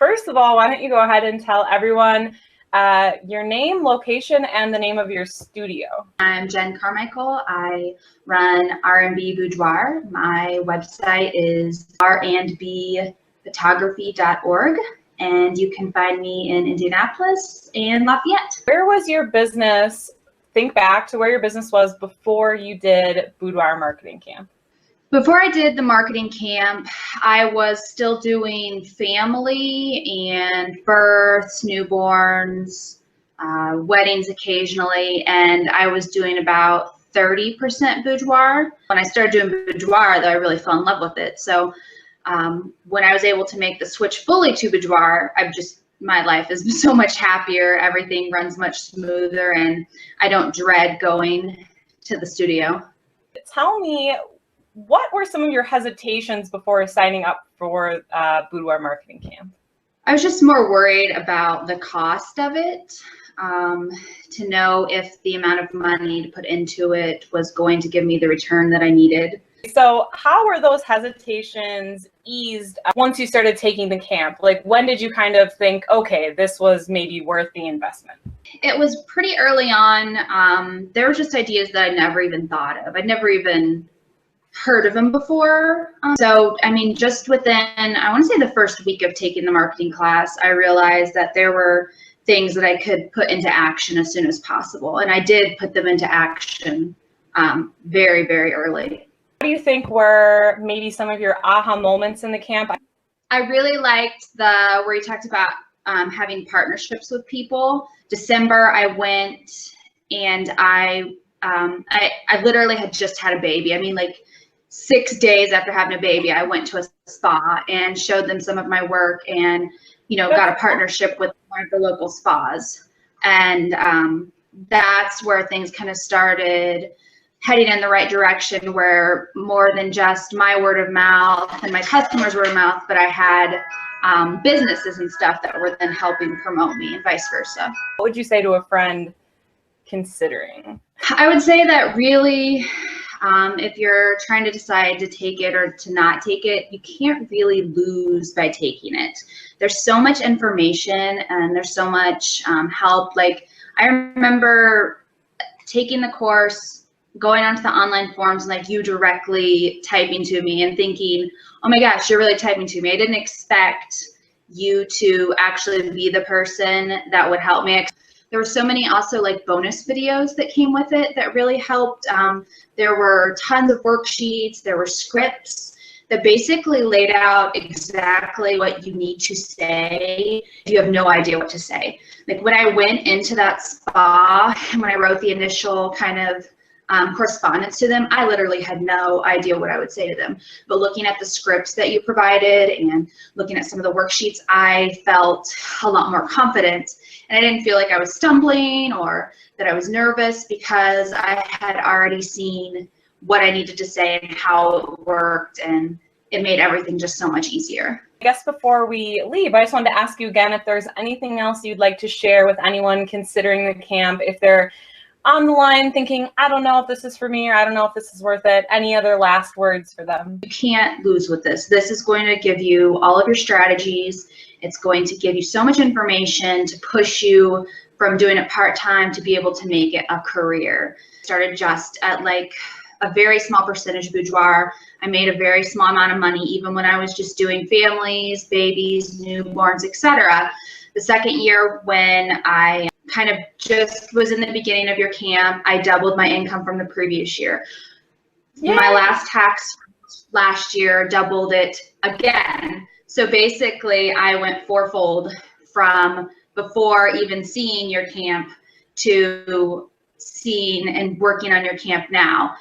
First of all, why don't you go ahead and tell everyone your name, location, and the name of your studio. I'm Jen Carmichael. I run R&B Boudoir. My website is randbphotography.org, and you can find me in Indianapolis and Lafayette. Where was your business? Think back to where your business was before you did Boudoir Marketing Camp. Before I did the marketing camp, I was still doing family and births, newborns, weddings occasionally, and I was doing about 30% boudoir. When I started doing boudoir, though, I really fell in love with it. So when I was able to make the switch fully to boudoir, my life is so much happier. Everything runs much smoother, and I don't dread going to the studio. Tell me, what were some of your hesitations before signing up for Boudoir Marketing Camp? I was just more worried about the cost of it, to know if the amount of money to put into it was going to give me the return that I needed. So how were those hesitations eased once you started taking the camp? Like, when did you kind of think, okay, this was maybe worth the investment? It was pretty early on. There were just ideas that I never even thought of. I'd never even heard of them before. So, I mean, just within, I want to say the first week of taking the marketing class, I realized that there were things that I could put into action as soon as possible. And I did put them into action very, very early. What do you think were maybe some of your aha moments in the camp? I really liked where you talked about having partnerships with people. December, I went and I literally had just had a baby. I mean, like 6 days after having a baby, I went to a spa and showed them some of my work, and got a partnership with one of the local spas. And that's where things kind of started heading in the right direction, where more than just my word of mouth and my customers' word of mouth, but I had businesses and stuff that were then helping promote me, and vice versa. What would you say to a friend considering? I would say that really, if you're trying to decide to take it or to not take it, you can't really lose by taking it. There's so much information and there's so much help. Like, I remember taking the course, going onto the online forums, and like you directly typing to me and thinking, oh my gosh, you're really typing to me. I didn't expect you to actually be the person that would help me. There were so many also like bonus videos that came with it that really helped. There were tons of worksheets, there were scripts that basically laid out exactly what you need to say if you have no idea what to say. Like, when I went into that spa and when I wrote the initial kind of correspondence to them, I literally had no idea what I would say to them. But looking at the scripts that you provided and looking at some of the worksheets, I felt a lot more confident. And I didn't feel like I was stumbling or that I was nervous, because I had already seen what I needed to say and how it worked, and it made everything just so much easier. I guess before we leave, I just wanted to ask you again if there's anything else you'd like to share with anyone considering the camp, if they're on the line thinking, I don't know if this is for me, or I don't know if this is worth it. Any other last words for them? You can't lose with this. This is going to give you all of your strategies. It's going to give you so much information to push you from doing it part-time to be able to make it a career. Started just at like a very small percentage boudoir. I made a very small amount of money, even when I was just doing families, babies, newborns, etc. The second year, when I kind of just was in the beginning of your camp, I doubled my income from the previous year. Yay. My last tax last year doubled it again. So basically, I went fourfold from before even seeing your camp to seeing and working on your camp now.